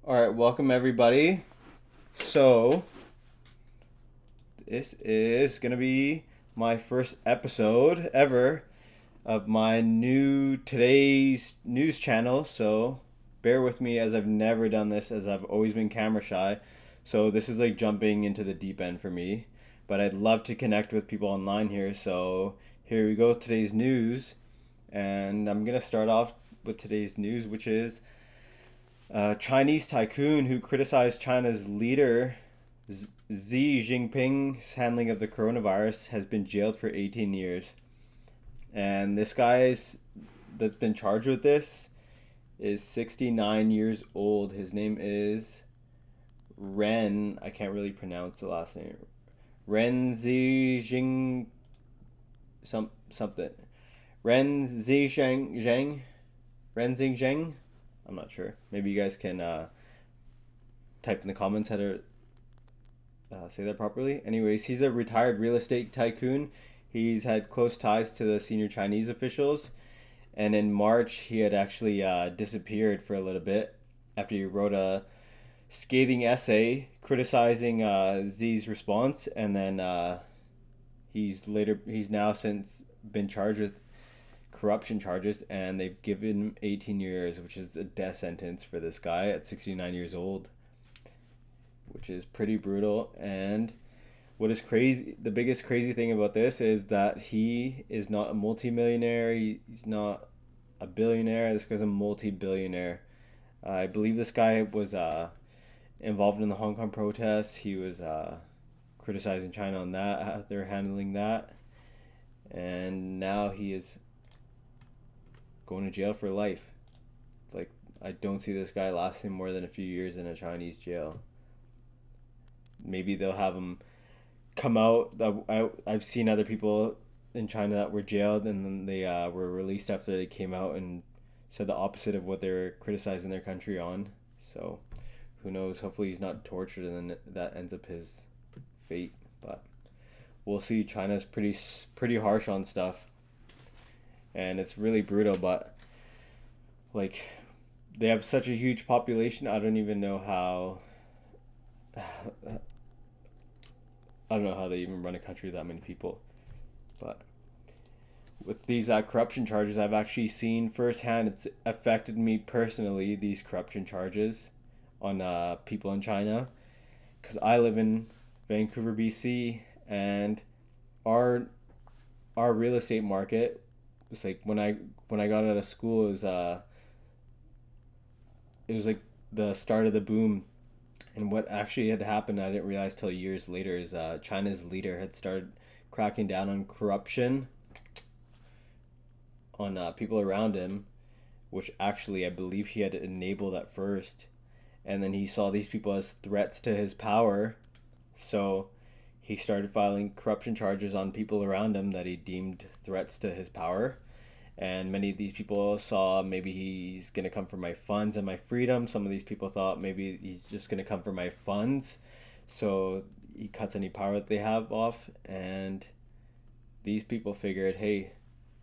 All right, welcome everybody. So, this is going to be my first episode ever of my new today's news channel. So, bear with me as I've never done this, as I've always been camera shy. So, this is like jumping into the deep end for me. But I'd love to connect with people online here. So, here we go, today's news. And I'm going to start off with today's news, which is Chinese tycoon who criticized China's leader Xi Jinping's handling of the coronavirus has been jailed for 18 years. And this that's been charged with this is 69 years old. His name is Ren. I can't really pronounce the last name. Ren Xi Jing something. Ren Xi Zheng. Ren Xi Zheng. I'm not sure. Maybe you guys can type in the comments how to say that properly. Anyways, he's a retired real estate tycoon. He's had close ties to the senior Chinese officials. And in March, he had actually disappeared for a little bit after he wrote a scathing essay criticizing Xi's response. And then he's now since been charged with corruption charges, and they've given him 18 years, which is a death sentence for this guy at 69 years old, which is pretty brutal. And what is crazy, the biggest crazy thing about this is that he is not a multimillionaire. He's not a billionaire. This guy's a multi-billionaire. I believe this guy was involved in the Hong Kong protests. He was criticizing China on that, how they're handling that. And now he is going to jail for life. Like, I don't see this guy lasting more than a few years in a Chinese jail. Maybe they'll have him come out. I've seen other people in China that were jailed and then they were released after they came out and said the opposite of what they're criticizing their country on. So, who knows? Hopefully he's not tortured and then that ends up his fate. But we'll see. China's pretty harsh on stuff. And it's really brutal, but like they have such a huge population. I don't even know how. I don't know how they even run a country with that many people. But with these corruption charges, I've actually seen firsthand. It's affected me personally. These corruption charges on people in China, because I live in Vancouver, BC, and our our real estate market was like when I got out of school, it was like the start of the boom. And what actually had happened, I didn't realize till years later, is China's leader had started cracking down on corruption on people around him, which actually I believe he had enabled at first. And then he saw these people as threats to his power. So he started filing corruption charges on people around him that he deemed threats to his power. And many of these people saw maybe he's going to come for my funds and my freedom. Some of these people thought maybe he's just going to come for my funds. So he cuts any power that they have off. And these people figured, hey,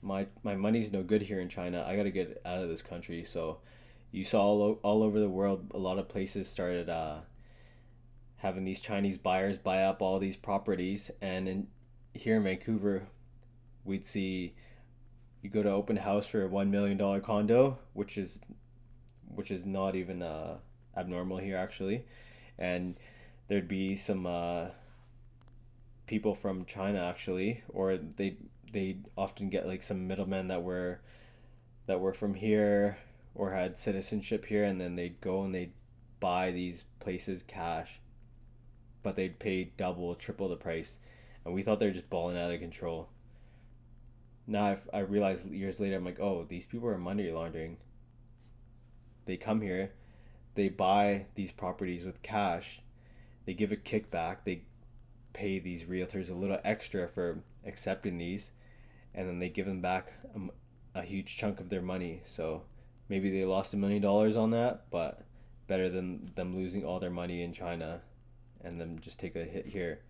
my money's no good here in China. I got to get out of this country. So you saw all over the world, a lot of places started having these Chinese buyers buy up all these properties. And here in Vancouver, we'd see you go to open house for a $1 million condo, which is not even abnormal here actually, and there'd be some people from China actually, or they often get like some middlemen that were from here or had citizenship here, and then they'd go and they'd buy these places cash, but they'd pay double, triple the price, and we thought they were just balling out of control. Now I realized years later, I'm like, oh, these people are money laundering. They come here, they buy these properties with cash, they give a kickback, they pay these realtors a little extra for accepting these, and then they give them back a huge chunk of their money. So maybe they lost $1 million on that, but better than them losing all their money in China and them just take a hit here.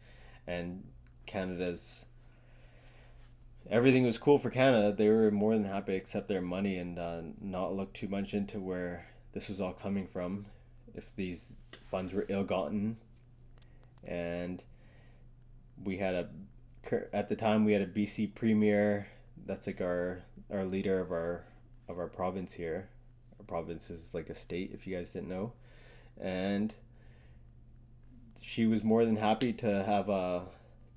And Canada's everything was cool for Canada. They were more than happy to accept their money and not look too much into where this was all coming from. if these funds were ill-gotten. And we had at the time we had a BC premier. That's like our leader of our province here. Our province is like a state, if you guys didn't know. And she was more than happy to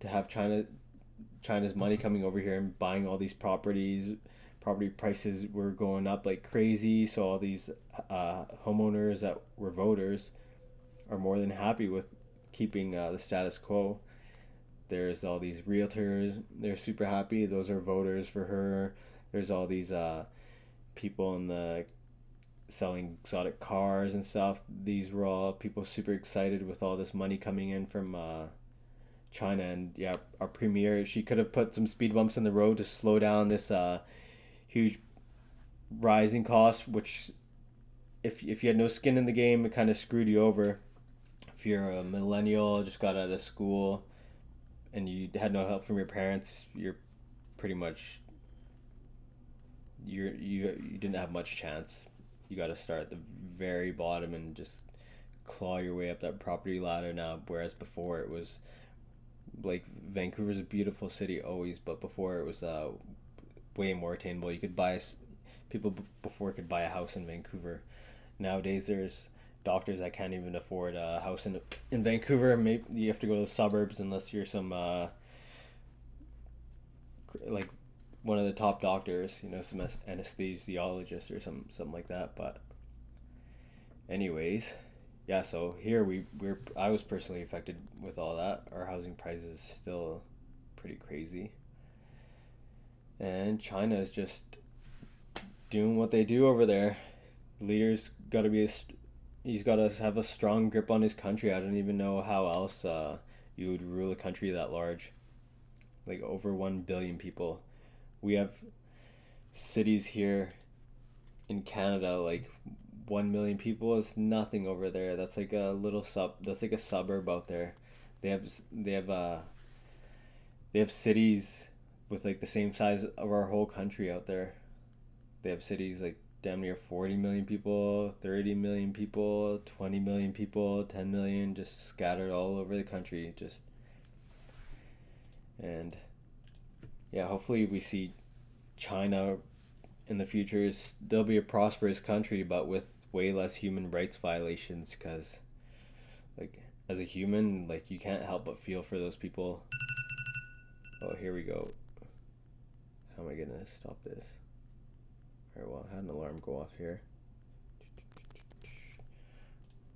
have China's money coming over here and buying all these properties. Property prices were going up like crazy, so all these homeowners that were voters are more than happy with keeping the status quo. There's all these realtors, they're super happy. Those are voters for her. There's all these people in the selling exotic cars and stuff. These were all people super excited with all this money coming in from China. And yeah, our premier, she could have put some speed bumps in the road to slow down this huge rising cost, which if you had no skin in the game, it kind of screwed you over. If you're a millennial, just got out of school, and you had no help from your parents, you're pretty much you didn't have much chance. You got to start at the very bottom and just claw your way up that property ladder now. Whereas before it was like Vancouver's a beautiful city always, but before it was way more attainable. You could people before could buy a house in Vancouver. Nowadays there's doctors that can't even afford a house in Vancouver. Maybe you have to go to the suburbs unless you're some like one of the top doctors, some anesthesiologist or something like that. But anyways, yeah, so here I was personally affected with all that. Our housing prices still pretty crazy. And China is just doing what they do over there. Leaders got to he's got to have a strong grip on his country. I don't even know how else you would rule a country that large. Like over 1 billion people. We have cities here in Canada, like 1 million people is nothing over there. That's like a that's like a suburb out there. They have cities with like the same size of our whole country out there. They have cities like damn near 40 million people, 30 million people, 20 million people, 10 million, just scattered all over the country. And yeah, hopefully we see China in the future they'll be a prosperous country, but with way less human rights violations. Because like as a human, like you can't help but feel for those people. Oh, here we go. How am I gonna stop this? Alright, well, I had an alarm go off here.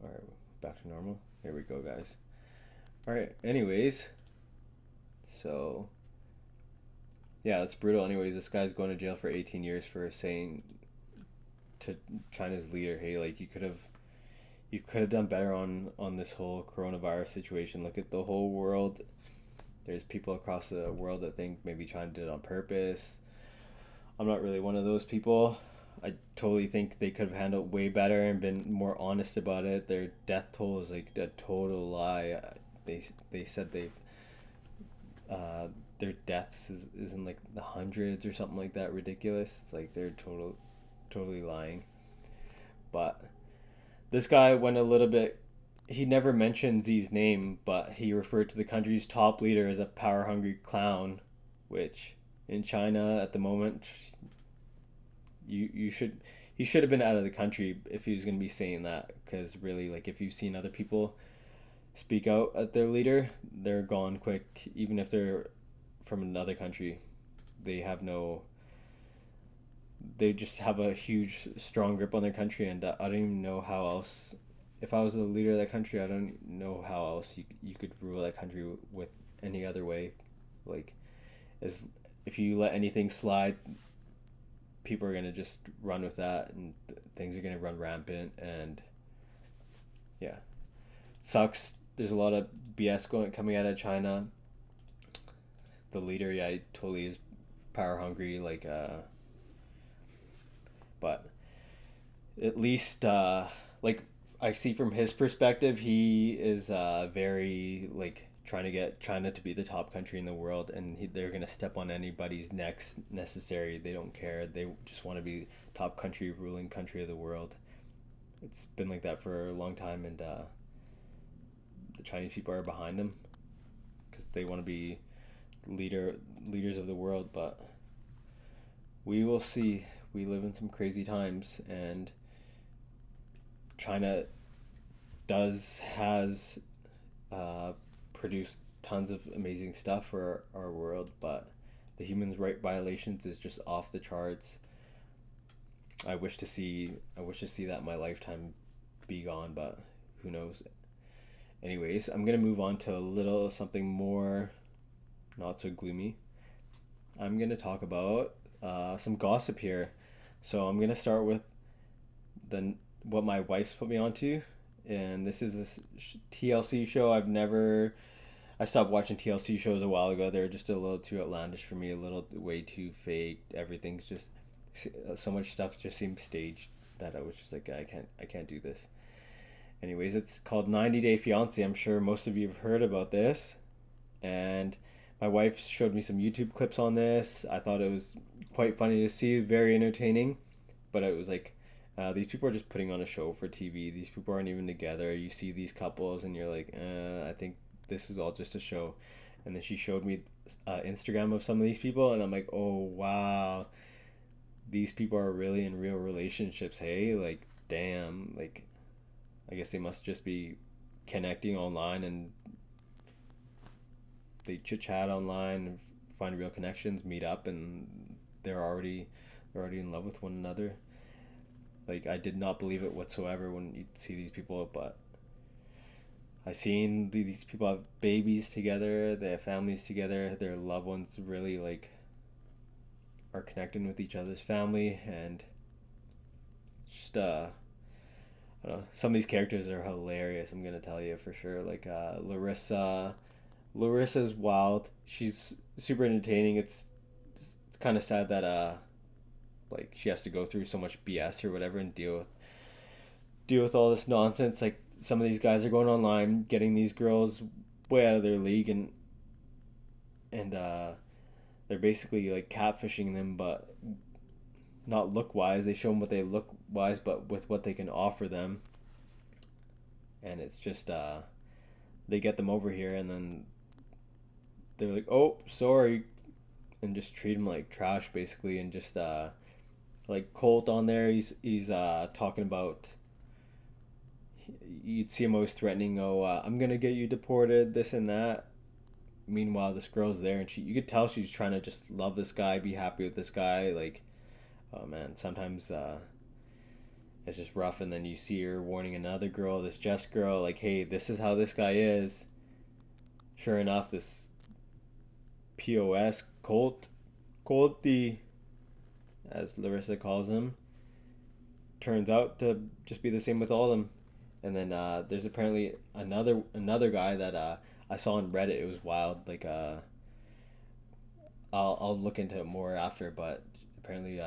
Alright, back to normal. Here we go, guys. Alright, anyways. So yeah, that's brutal. Anyways, this guy's going to jail for 18 years for saying to China's leader, hey, like you could have done better on this whole coronavirus situation. Look at the whole world. There's people across the world that think maybe China did it on purpose. I'm not really one of those people. I totally think they could have handled way better and been more honest about it. Their death toll is like a total lie. They said their deaths is in like the hundreds or something like that. Ridiculous. It's like they're totally lying. But this guy went a little bit. He never mentioned Xi's name, but he referred to the country's top leader as a power hungry clown, which in China at the moment, he should have been out of the country if he was going to be saying that. Because really, like, if you've seen other people speak out at their leader, they're gone quick. Even if they're from another country, they just have a huge strong grip on their country. And I don't even know how else, if I was the leader of that country, I don't know how else you could rule that country with any other way. Like, as if you let anything slide, people are going to just run with that, and things are going to run rampant. And yeah, it sucks. There's a lot of BS coming out of China. The leader, yeah, he totally is power hungry, like but at least like I see from his perspective, he is very like trying to get China to be the top country in the world, and they're gonna step on anybody's necks necessary. They don't care. They just want to be top country, ruling country of the world. It's been like that for a long time, and the Chinese people are behind them because they want to be leaders of the world. But we will see. We live in some crazy times, and China does has uh, produced tons of amazing stuff for our world, but the human right violations is just off the charts. I wish to see that in my lifetime be gone, but who knows. Anyways, I'm gonna move on to a little something more not so gloomy. I'm gonna talk about some gossip here. So I'm gonna start with the what my wife's put me onto, and this is this TLC show. I stopped watching TLC shows a while ago. They're just a little too outlandish for me, a little way too fake. Everything's just so much stuff just seems staged that I was just like I can't do this. Anyways, it's called 90 Day Fiance. I'm sure most of you have heard about this, and my wife showed me some YouTube clips on this. I thought it was quite funny to see, very entertaining, but it was like these people are just putting on a show for TV. These people aren't even together. You see these couples, and you're like, I think this is all just a show. And then she showed me Instagram of some of these people, and I'm like, oh wow, these people are really in real relationships. Hey, like, damn, like, I guess they must just be connecting online, and they chit chat online, find real connections, meet up, and they're already in love with one another. Like, I did not believe it whatsoever when you see these people, but I seen these people have babies together, they have families together, their loved ones really like are connecting with each other's family, and just I don't know, some of these characters are hilarious. I'm gonna tell you for sure. Like Larissa's wild. She's super entertaining. It's kind of sad that like she has to go through so much BS or whatever and deal with all this nonsense. Like some of these guys are going online, getting these girls way out of their league, and they're basically like catfishing them, but not look wise. They show them what they look wise, but with what they can offer them, and it's just they get them over here, and then they're like, "Oh, sorry," and just treat them like trash, basically, and just like Colt on there. He's talking about. You'd see him always threatening, "Oh, I'm gonna get you deported," this and that. Meanwhile, this girl's there, and you could tell she's trying to just love this guy, be happy with this guy. Like, oh man, sometimes it's just rough. And then you see her warning another girl, this Jess girl, like, "Hey, this is how this guy is." Sure enough, this POS Colty, as Larissa calls him, turns out to just be the same with all of them. And then there's apparently another guy that I saw on Reddit. It was wild. Like I'll look into it more after, but apparently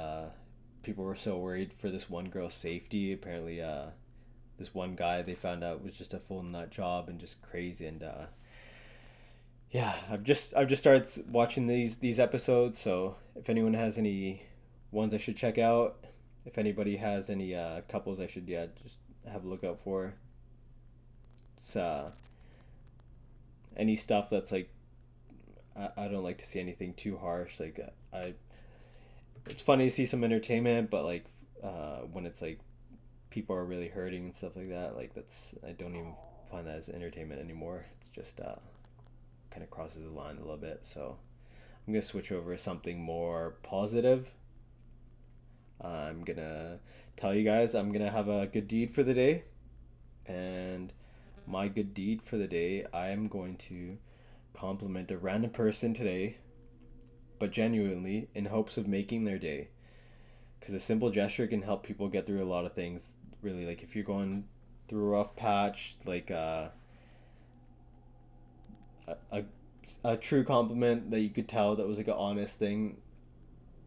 people were so worried for this one girl's safety. Apparently this one guy they found out was just a full nut job and just crazy. And yeah, I've just started watching these episodes. So if anyone has any ones I should check out, if anybody has any couples I should just have a look out for, it's any stuff that's like I don't like to see anything too harsh. Like I it's funny to see some entertainment, but like when it's like people are really hurting and stuff like that, like that's I don't even find that as entertainment anymore. It's just kind of crosses the line a little bit. So I'm gonna switch over to something more positive. I'm gonna tell you guys I'm gonna have a good deed for the day, and my good deed for the day, I am going to compliment a random person today, but genuinely in hopes of making their day. Because a simple gesture can help people get through a lot of things. Really, like if you're going through a rough patch, like a, a true compliment that you could tell that was like an honest thing,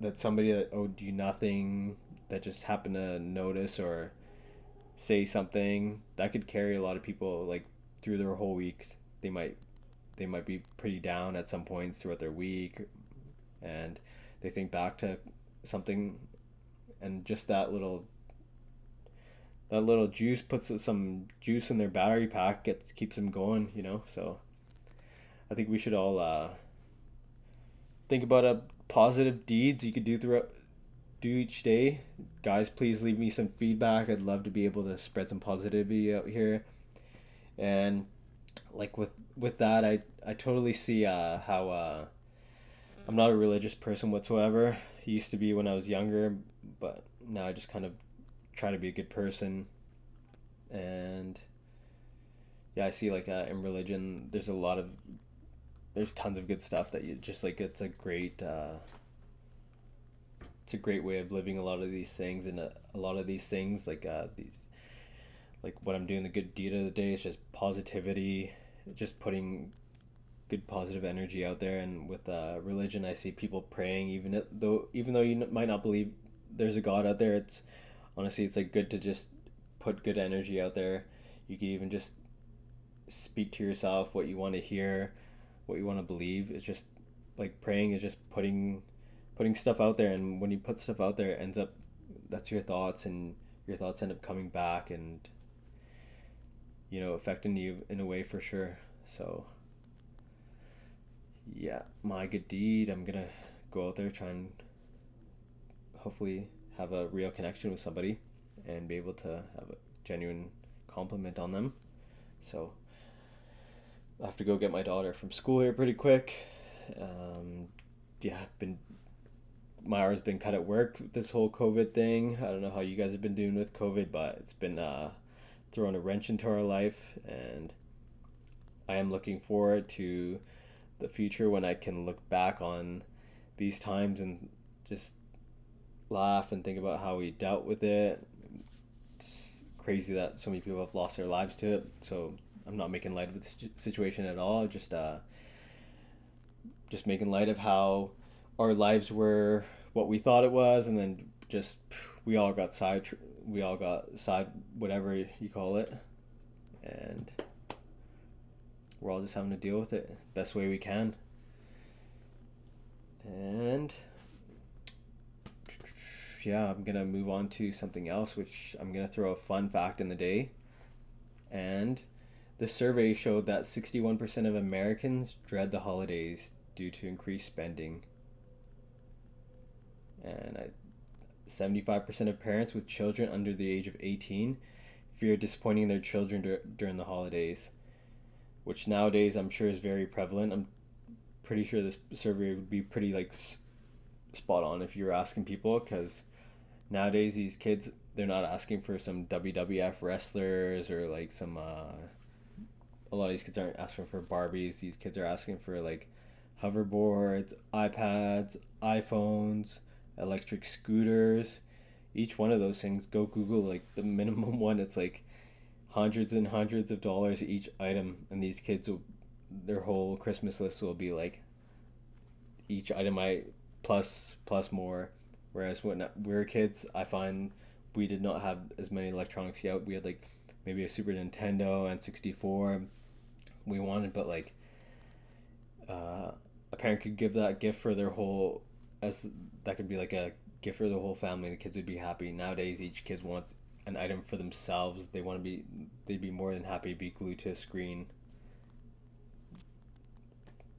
that somebody that owed you nothing, that just happened to notice or say something that could carry a lot of people like through their whole week. They might be pretty down at some points throughout their week, and they think back to something, and just that little juice puts some juice in their battery pack, gets keeps them going, So I think we should all think about a positive deeds you could do each day. Guys, please leave me some feedback. I'd love to be able to spread some positivity out here. And like with that, I totally see how I'm not a religious person whatsoever. I used to be when I was younger, but now I just kind of try to be a good person. And yeah, I see like in religion, there's tons of good stuff that you just like. It's a great way of living a lot of these things, and a lot of these things these like what I'm doing, the good deed of the day is just positivity, just putting good positive energy out there. And with religion, I see people praying, even though you might not believe there's a God out there. It's honestly, it's like good to just put good energy out there. You can even just speak to yourself what you want to hear, what you want to believe. It's just like praying is just putting stuff out there, and when you put stuff out there, it ends up that's your thoughts, and your thoughts end up coming back and affecting you in a way for sure. So yeah, my good deed, I'm gonna go out there, try and hopefully have a real connection with somebody and be able to have a genuine compliment on them. So I have to go get my daughter from school here pretty quick. Yeah, been my hours been cut at work with this whole COVID thing. I don't know how you guys have been doing with COVID, but it's been throwing a wrench into our life, and I am looking forward to the future when I can look back on these times and just laugh and think about how we dealt with it. It's crazy that so many people have lost their lives to it. So I'm not making light of the situation at all. Just making light of how our lives were what we thought it was, and then just we all got side whatever you call it, and we're all just having to deal with it best way we can. And yeah, I'm gonna move on to something else, which I'm gonna throw a fun fact in the day. And the survey showed that 61% of Americans dread the holidays due to increased spending. And 75% of parents with children under the age of 18 fear disappointing their children during the holidays, which nowadays I'm sure is very prevalent. I'm pretty sure this survey would be pretty like spot on if you're asking people, because nowadays these kids, they're not asking for some WWF wrestlers or like some a lot of these kids aren't asking for Barbies. These kids are asking for like hoverboards, iPads, iPhones, electric scooters. Each one of those things, go Google like the minimum one, it's like hundreds and hundreds of dollars each item, and these kids will, their whole Christmas list will be like each item I plus more. Whereas when we were kids, I find we did not have as many electronics yet. We had like maybe a Super Nintendo and 64 we wanted, but like a parent could give that gift for their whole, as that could be like a gift for the whole family. The kids would be happy. Nowadays, each kid wants an item for themselves. They'd be more than happy to be glued to a screen.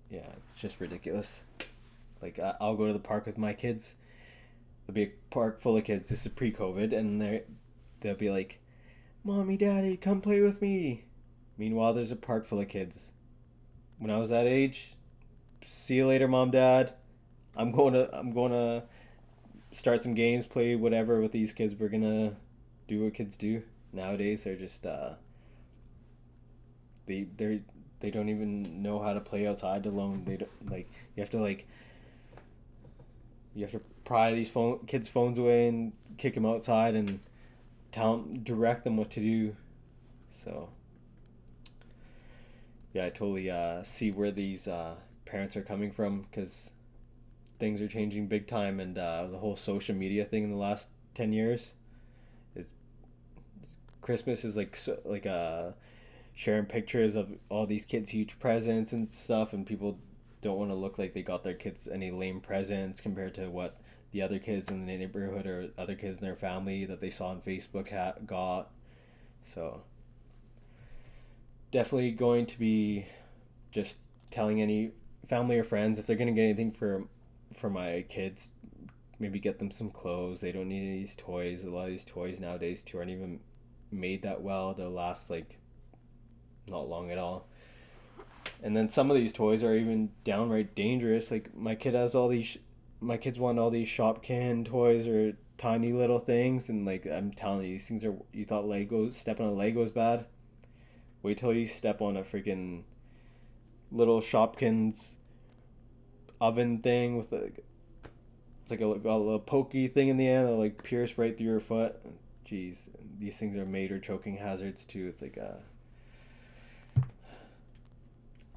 Yeah, it's just ridiculous. Like I'll go to the park with my kids. There'll be a park full of kids. This is pre-COVID, and they'll be like, "Mommy, Daddy, come play with me." Meanwhile, there's a park full of kids. When I was that age, see you later, Mom, Dad. I'm going to start some games, play whatever with these kids. We're gonna do what kids do nowadays. They're just they don't even know how to play outside alone. They don't like you have to pry these kids' phones away and kick them outside and direct them what to do. So yeah, I totally see where these parents are coming from, because things are changing big time, and the whole social media thing in the last 10 years is Christmas is sharing pictures of all these kids' huge presents and stuff, and people don't want to look like they got their kids any lame presents compared to what the other kids in the neighborhood or other kids in their family that they saw on Facebook got. So definitely going to be just telling any family or friends if they're gonna get anything for my kids, maybe get them some clothes. They don't need any of these toys. A lot of these toys nowadays too aren't even made that well. They'll last like not long at all. And then some of these toys are even downright dangerous. Like my kids want all these Shopkin toys or tiny little things, and like I'm telling you, these things are. You thought stepping on a Lego is bad. Wait till you step on a freaking little Shopkins oven thing with it's like got a little pokey thing in the end that'll like pierce right through your foot. Jeez, these things are major choking hazards too. It's like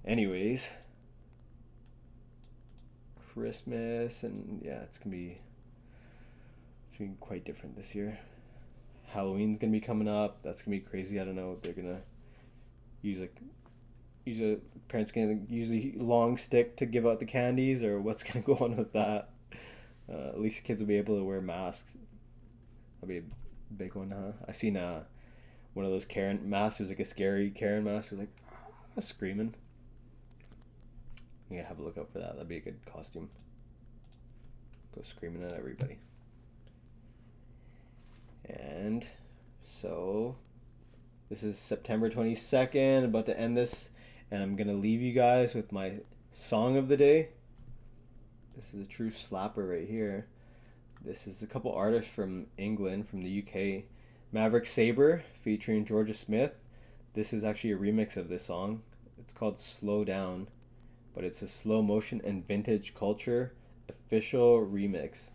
anyways, Christmas, and yeah, it's gonna be quite different this year. Halloween's gonna be coming up. That's gonna be crazy. I don't know if they're gonna use a parents gonna use a long stick to give out the candies, or what's gonna go on with that. At least the kids will be able to wear masks. That'll be a big one, huh? I seen one of those Karen masks. It was like a scary Karen mask. It was like screaming. Yeah, have a look out for that. That'd be a good costume. Go screaming at everybody. And so this is September 22nd, about to end this, and I'm gonna leave you guys with my song of the day. This is a true slapper right here. This is a couple artists from England, from the UK. Maverick, Sabre, featuring Jorja Smith. This is actually a remix of this song. It's called Slow Down, but it's a slow motion and vintage culture official remix.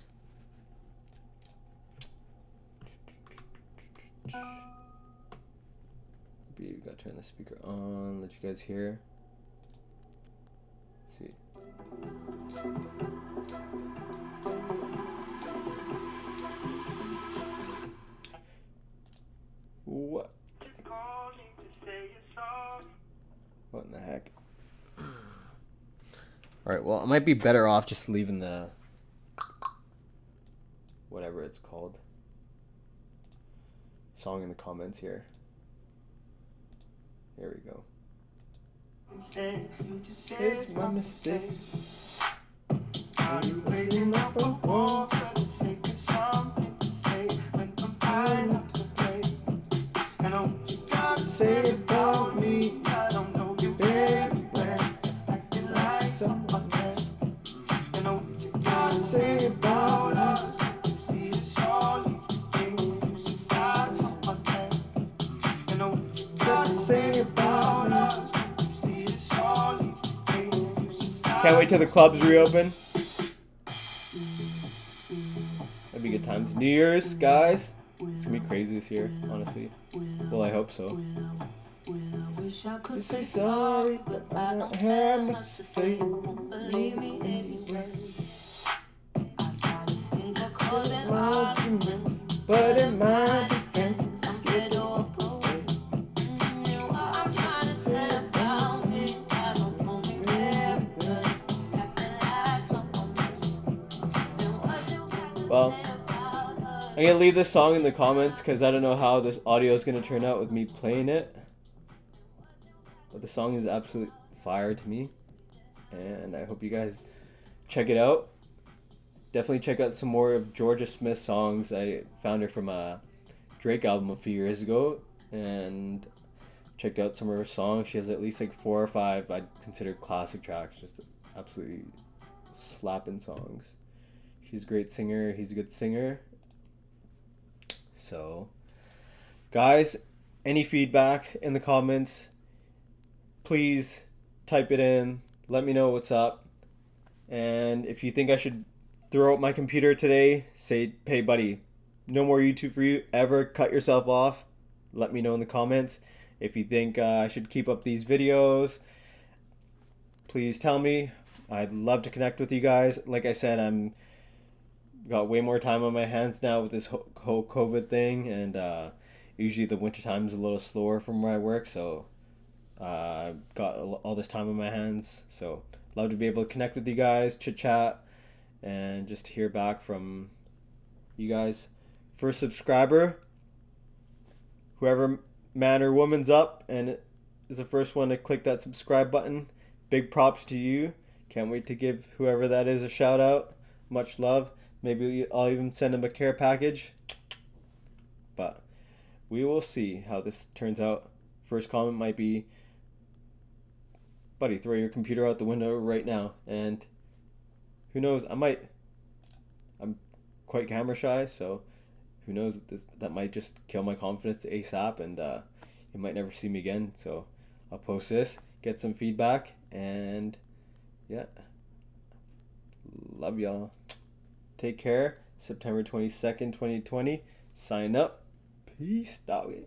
Maybe we gotta turn the speaker on, let you guys hear. Let's see. What? What in the heck? Alright, well, I might be better off just leaving the whatever it's called song in the comments here. Here we go. Instead, you just say it's my mistake. Are you waiting up a war for the sake of something to say when I'm fine up to play? And I know what you gotta say about me. I don't know you very well. Acting like someone else. I know what you gotta say about us. You see this all these things. You should start from my head. I know what you gotta say about us. You see this all these things. You should start. Can't wait till the clubs reopen. That'd be good times. New Year's, guys. It's gonna be crazy this year, honestly. Well, I hope so. I wish I could say sorry, but I don't have much to say. You won't believe me anyway. I got these things that cause an argument, but in my defense, I'm scared to walk away. You know what I'm trying to say about me. I don't know me very well. Acting like someone else. And what you got to say about us? I'm gonna leave this song in the comments because I don't know how this audio is gonna turn out with me playing it. But the song is absolute fire to me, and I hope you guys check it out. Definitely check out some more of Jorja Smith's songs. I found her from a Drake album a few years ago, and checked out some of her songs. She has at least like 4 or 5 I'd consider classic tracks, just absolutely slapping songs. She's a great singer. He's a good singer. So, guys, any feedback in the comments, please type it in. Let me know what's up. And if you think I should throw out my computer today, say, hey, buddy, no more YouTube for you. Ever cut yourself off? Let me know in the comments. If you think I should keep up these videos, please tell me. I'd love to connect with you guys. Like I said, I'm got way more time on my hands now with this whole COVID thing, and usually the winter time is a little slower from where I work, so I've got all this time on my hands. So love to be able to connect with you guys, chit chat, and just hear back from you guys. First subscriber, whoever man or woman's up and is the first one to click that subscribe button, big props to you. Can't wait to give whoever that is a shout out. Much love. Maybe I'll even send him a care package. But we will see how this turns out. First comment might be, buddy, throw your computer out the window right now. And who knows, I'm quite camera shy, so who knows, that might just kill my confidence ASAP, and you might never see me again. So I'll post this, get some feedback, and yeah, love y'all. Take care. September 22nd, 2020. Sign up. Peace, doggy.